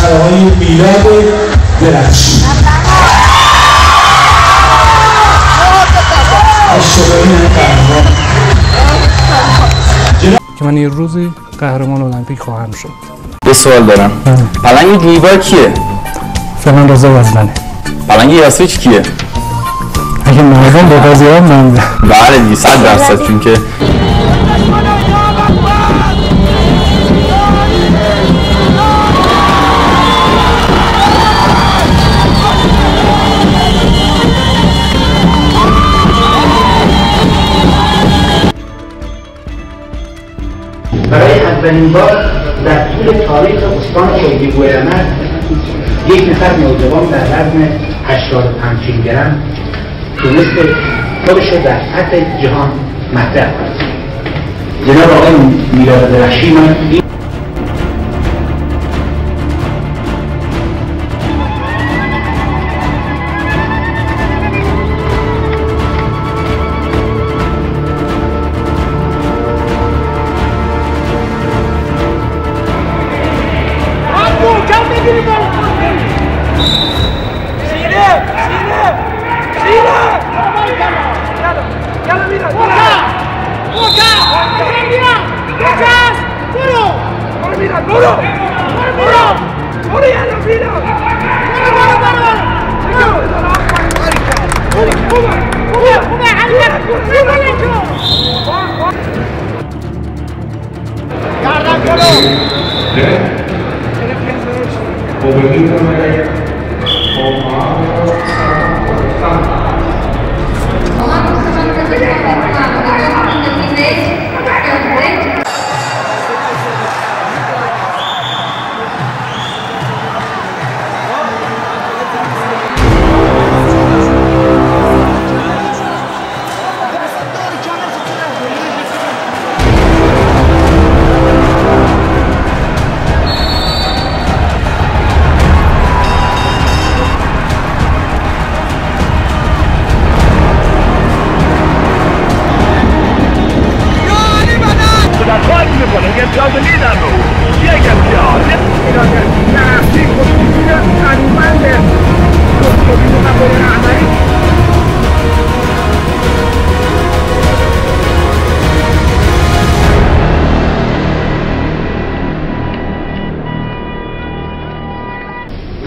آقای میلاد درخشی. که من یه روزی قهرمان المپیک خواهم شد. یه سوال دارم. پلنگ جویبار کیه؟ فلان رضا وزنی. پلنگ یاسویچ کیه؟ اگه مردم بپذیرن من بله دیگه 100%، چون که برای اولین بار در طول تاریخ استان شیدی‌بویرمد یک نفر نوجوان در وزن 85 کیلوگرم تونست خودش رو در سطح جهان مطرح کنه. جناب آقای میلاد درخشی من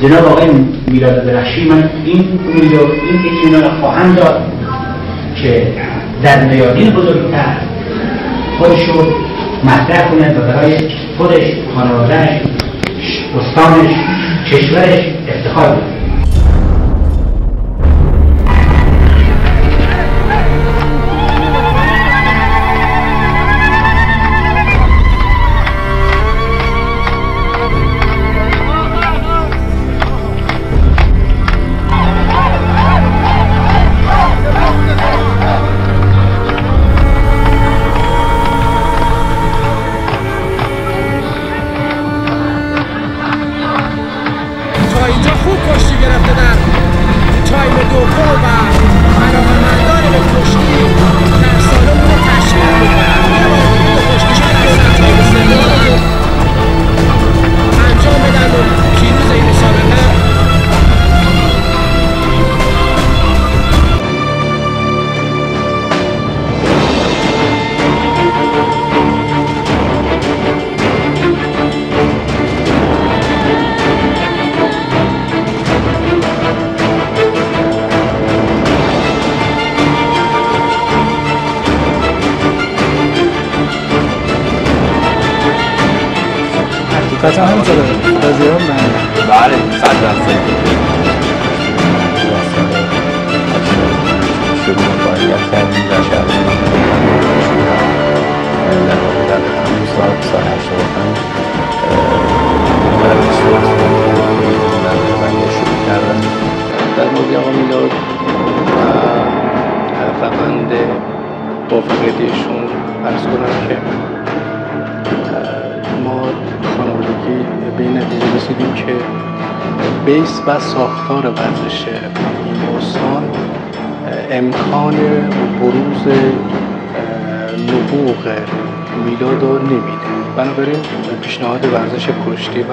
جناب آقای میلاد درخشی من این اطمینان خواهم داد که در میادین بزرگتر خودش رو مطرح کنه و برای خودش، خانواده‌اش، استانش، کشورش افتخار کنه. قطعا همینطوره پذیران من بله 100%. شروع فعالیت کردیم در شهر در همون سال 85 من شروع کردم در مورد آقا میلاد و روند موفقیتشون عرض کنم که ما خانوادگی به این نتیجه رسیدیم که بیس و ساختار ورزش این استان امکان بروز نبوغ میلاد رو نمیده. بنابراین پیشنهاد ورزش کشتی و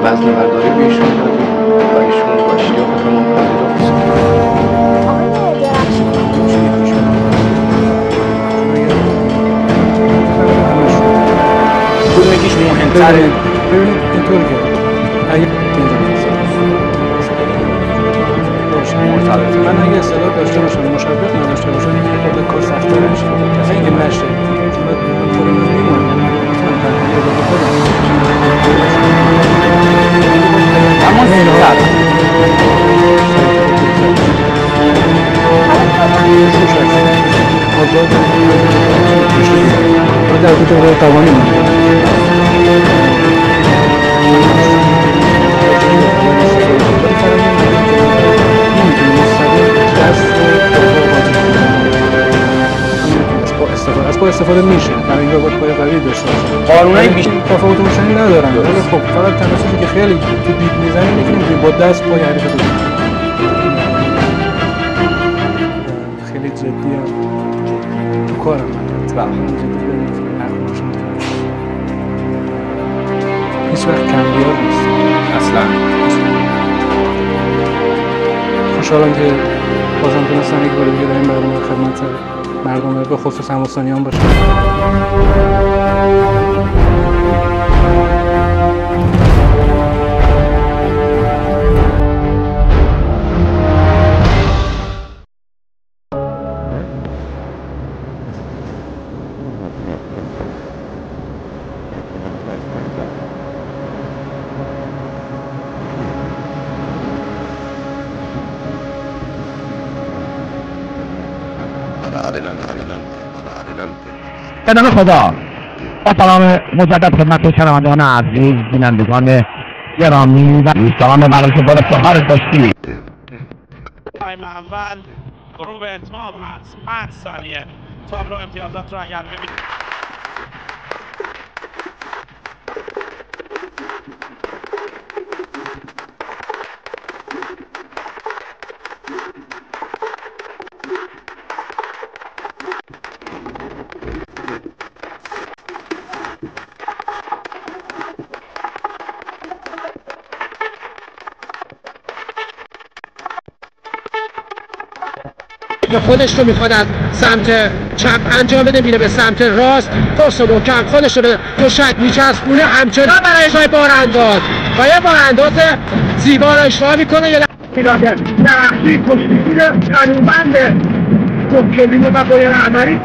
بذل برداری به ایشون دادیم و ایشون با اشتیاقتمون پذیرفت. آقای درخشی کدوم یکیش مهم‌تره؟ ببینید اینطور که اگه من اگه اصطلاح داشته باشم مشابه نداشته باشم خود کار سخت‌تر میشه. اصلا اینکه نشه چون خود من میمونم میتونم تنهایی رو خودم اما زیادتر آزاد و در دوره توانی استفاده میشه. برای اینکه باید پای قوی داشته باشه. قانونای بیشتر تفاوت روشنی ندارن. ولی خب فقط تنها چیزی که خیلی تو دید میزنه اینه که نمیتونی با دست پای حرکت بزنی. خیلی جدیه تو کارم من. هیچ وقت کمبیار نیست. اصلا خوشحالم که بازم تونستم یک بار دیگه در این برنامه خدمت مردم به خصوص هموسانیان باشه. به نام خدا با سلام مجدد خدمت شنوندگان عزیز بینندگان گرامی و دوستان مراکز بار افتخار داشتی تایم اول غروب اتمام هست 5 ثانیه تابلو امتیازات را اگر ببینید خودش رو میخواد از سمت چپ انجام بده میره به سمت راست پاس محکم خودش رو به دوشک میچسبونه همچنان برای اشتباه بارانداز و یه بارانداز زیبا رو اشتباه میکنه یه درخشی پشتگیر قانونمند ممکنه و باید عملی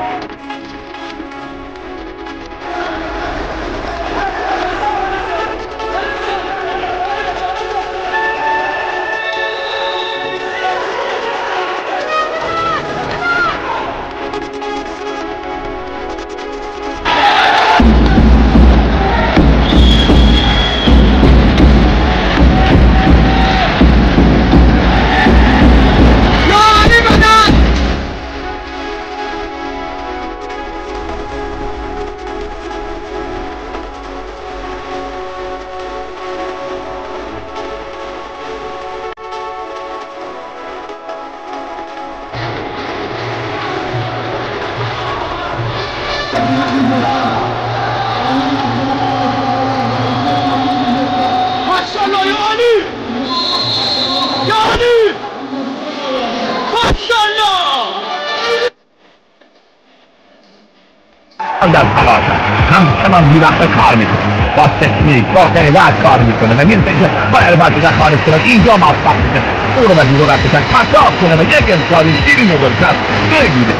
در تلاش همچنان بی‌وقت کار میکنه با تکنیک با قیدت کار میکنه و میرسه که با البته خارج کنه اینجا موفق میشه او رو به بیرون رد بکن پرتاب کنه و یک امتیازی شیرین و دلچسب بگیره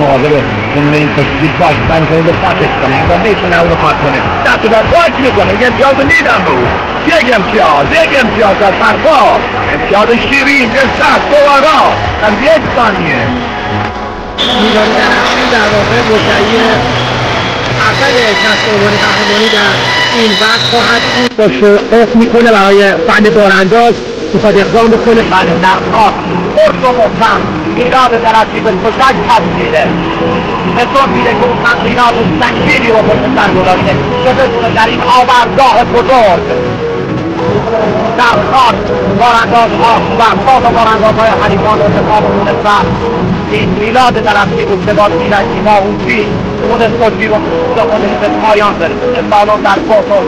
مواظب اون این تشکیل باش سعی کنید به فتش کنید و میتونه اون رو خواهد کنید دست در باک میکنه یک امتیاز میدم به او یک امتیاز در پرتاب امتیاز شیرین دلچسب دوباره از 1 ثانیه میدان درخشی در واقع مدعی اول کسب عنوان قهرمانی در این وقت خواهد بود باشه قف میکنه برای فن بارانداز میخواد اقدام بکنه بله نقصات خود و محکم ایراد درستی به تشک پس میده حساب میده که اون تنظیمات سنگینی رو پشت سر گذاشته که بتونه در این آوردگاه بزرگ نقصات باراندازها و خاص باراندازهای حریفان رو انتخاب کنه و این میلاد درستی بود که باید میلدی ما اون چی خود سجی رو خودش به پایان برسه سالان در فوتون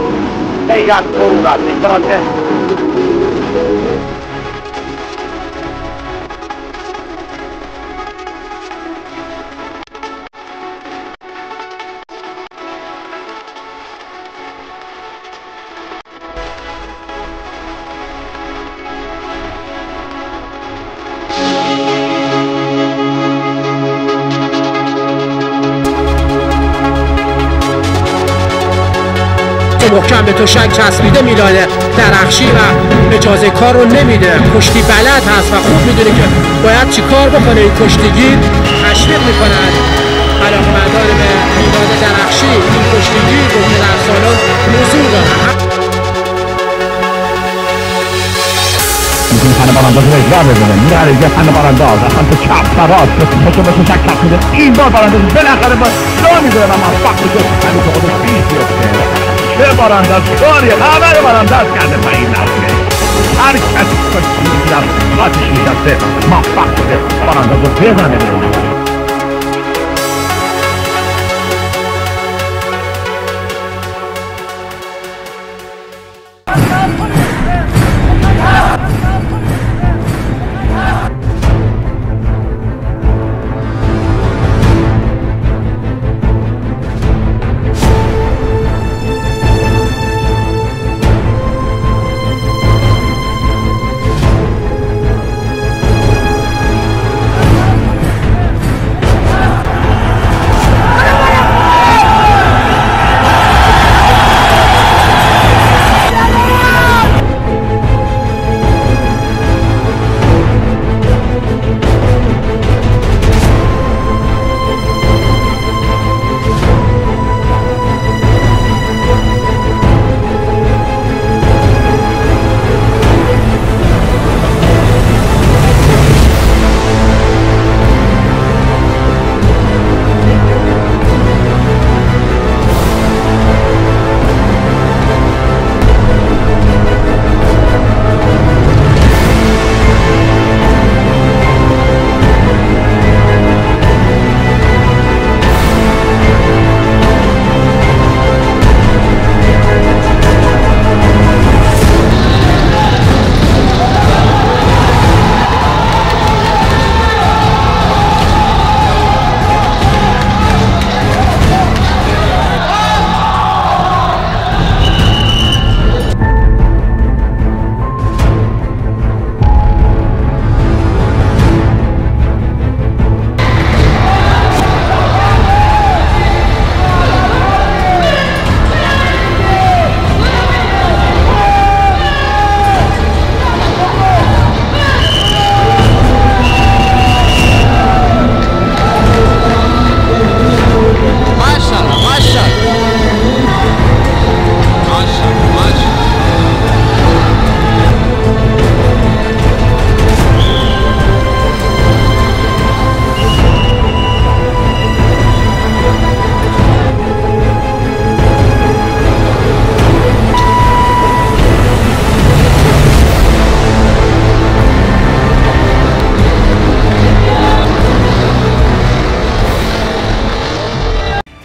دیگر فرو رفت این برانده محکم به تشک چسبیده میلاد درخشی و اجازه کار رو نمیده. کشتی بلد هست و خوب میدونه که باید چی کار بکنه. این کشتیگیر تشویق میکنن علاقه‌مندان به میلاد درخشی این کشتیگیر رو که در سالن حضور دارن. میتونی فن بارانداز رو اجرا بزنه میره یه فن بارانداز از سمت چپ و راست پشت به تشک کف میده. این بار بارانداز بالاخره با جا میذاره و موفق میشه همین که خودش پیش بیفته. چه بارانداز کاریه همه بارانداز کرده و این نفسه هر کسی کشتی در خاطش میشسته موفق شده بارانداز رو بزنه.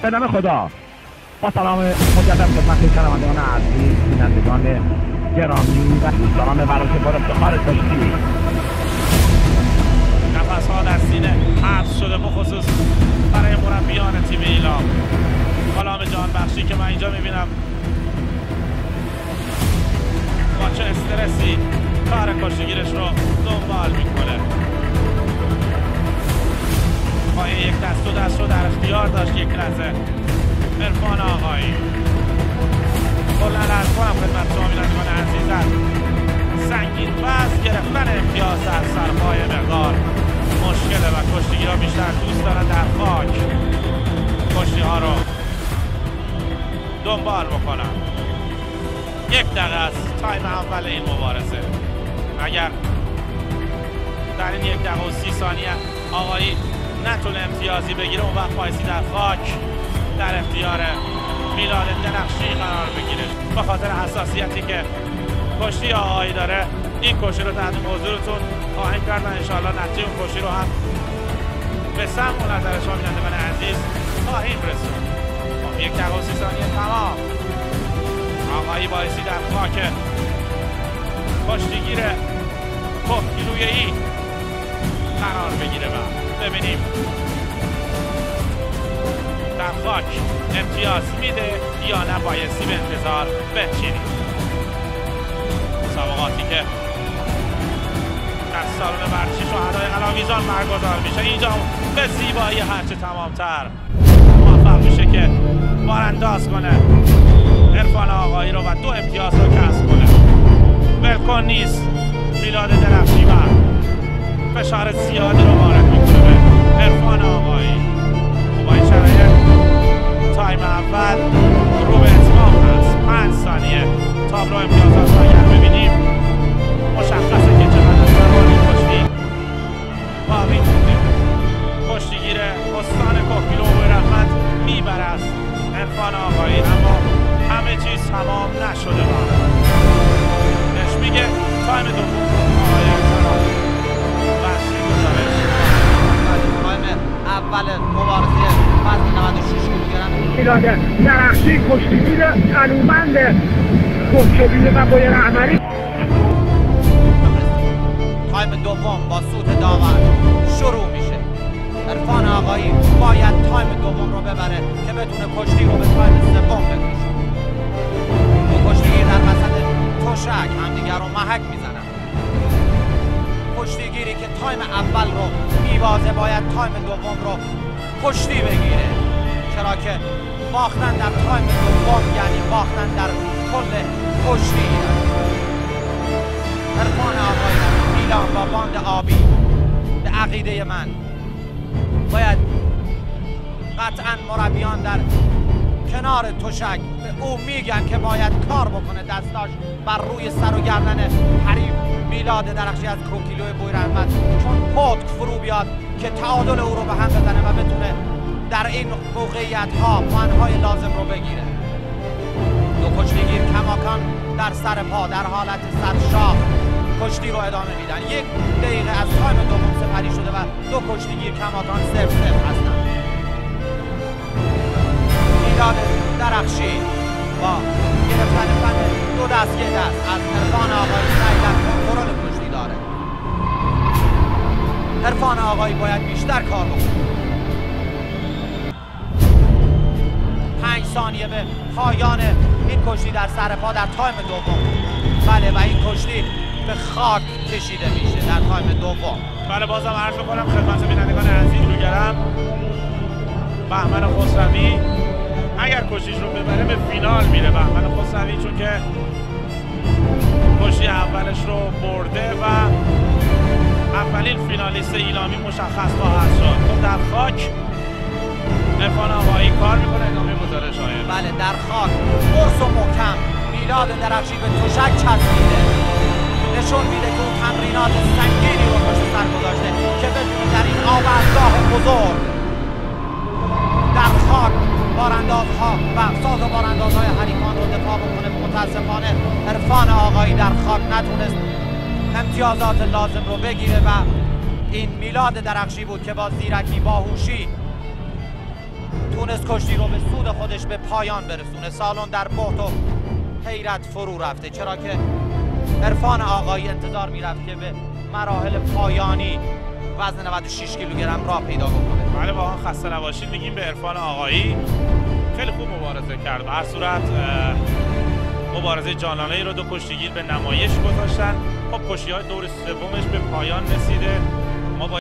به نام خدا با سلام مجدد خدمت شنوندگان عزیز بینندگان گرامی و دوستان ورزشکار افتخار کشتی نفس‌ها در سینه حبس شده بخصوص برای مربیان تیم ایلام غلام جان بخشی که من اینجا میبینم با چه استرسی کار کشتیگیرش رو دنبال میکنه. پای یک دست و دست رو در اختیار داشت یک لحظه عرفان آقایی. کلا عرض کنم خدمت شما بینندگان عزیزم سنگین وزن گرفتن امتیاز در سرپای مقدار مشکله و کشتیگیرها بیشتر دوست دارن در خاک کشتی ها رو دنبال بکنن. 1 دقیقه از تایم اول این مبارزه. اگر در این 1 دقیقه و 30 ثانیه آقایی نتونه امتیازی بگیره، اون وقت بایستی در خاک در اختیار میلاد درخشی قرار بگیره. به خاطر حساسیتی که کشتی آقایی داره، این کشتی رو تحت حضورتون خواهیم کرد و انشاءالله نتیجه اون کشتی رو هم به سمع و نظر شما بینندگان عزیز خواهیم رسوند. 1 دقیقه و 30 ثانیه تمام. آقایی بایستی در خاک کشتیگیر کهگیلویه‌ای قرار بگیره و ببینیم در خاک امتیاز میده یا نه بایستی به انتظار بنشینیم. مسابقاتی که در سالن ورزشی شهدای قلاویزان برگزار میشه، اینجا به زیبایی هرچه تمامتر موفق میشه که بارانداز کنه عرفان آقایی رو و 2 امتیاز رو کسب کنه. ولکن نیست میلاد درخشی و فشار زیادی رو وارد میکنه به عرفان آقایی. با این شرایط تایم اول رو به اتمام هست. 5 ثانیه تابلو امتیازات رو اگر ببینیم مشخصه که چقدر زمان این کشتی باقی مونده. کشتیگیر استان کهگیلو و رحمت میبره از عرفان آقایی، اما همه چیز تمام نشده بهش میگه تایم دوم آقای عرفان وحشی گزارش. تایم اول مبارزه وزن 96 کیلوگرم میلاد درخشی کشتیگیر تنومند کهگیلو و بوی رحمتی. تایم دوم با سود داور شروع میشه. عرفان آقایی باید تایم دوم رو ببره که بتونه کشتی رو به تایم سوم بکشه. دو کشتیگیر در وسط تشک همدیگر رو محک میزنن. کشتیگیری که تایم اول رو میبازه باید تایم دوم رو کشتی بگیره، چرا که باختن در تایم دوم یعنی باختن در کل کشتی. عرفان آقایی در میلان با باند آبی به عقیده من باید قطعا مربیان در کنار تشک به او میگن که باید کار بکنه، دستاش بر روی سر و گردن حریف میلاد درخشی از کهگیلو بوی رحمت، چون پتک فرو بیاد که تعادل او رو به هم بزنه و بتونه در این موقعیت ها پوان‌های لازم رو بگیره. دو کشتیگیر کماکان در سر پا در حالت سرشاخ کشتی رو ادامه میدن. 1 دقیقه از تایم دوم سپری شده و دو کشتیگیر کماکان 0-0 هستند. میلاد درخشی با گرفتن فن 2 دست از عرفان آقایی سعی در کنترل کشتی داره. عرفان آقایی باید بیشتر کار بکنه. 5 ثانیه به پایان این کشتی در سر پا در تایم دوم. بله و این کشتی به خاک کشیده میشه در تایم دوم. بله بازم عرض می‌کنم خدمت بینندگان عزیز کیلوگرم بهمن خسروی اگر کشتیش رو ببره به فینال میره. بهمن خسروی چون که کشتی اولش رو برده و اولین فینالیست ایلامی مشخص خواهد شد. خب در خاک عرفان آقایی کار میکنه. ادامه گزارش های بله در خاک قرص و محکم میلاد درخشی به تشک چسبیده، نشون میده که اون تمرینات سنگینی رو پشت سر گذاشته که بتونه در این آوردگاه بزرگ در خاک باراندازها و ساز باراندازهای حریفان رو دفاع بکنه. متاسفانه عرفان آقایی در خاک نتونست امتیازات لازم رو بگیره و این میلاد درخشی بود که با زیرکی باهوشی تونست کشتی رو به سود خودش به پایان برسونه. سالن در بهت و حیرت فرو رفته، چرا که عرفان آقایی انتظار میرفت که به مراحل پایانی وزن 96 کیلوگرم را پیدا بکنه. بله با خسته نباشید میگیم به عرفان آقایی. خیلی خوب مبارزه کرد. به هر صورت مبارزه جانانه‌ای رو دو کشتیگیر به نمایش گذاشتن. خب کشتی‌های دور سومش به پایان رسیده.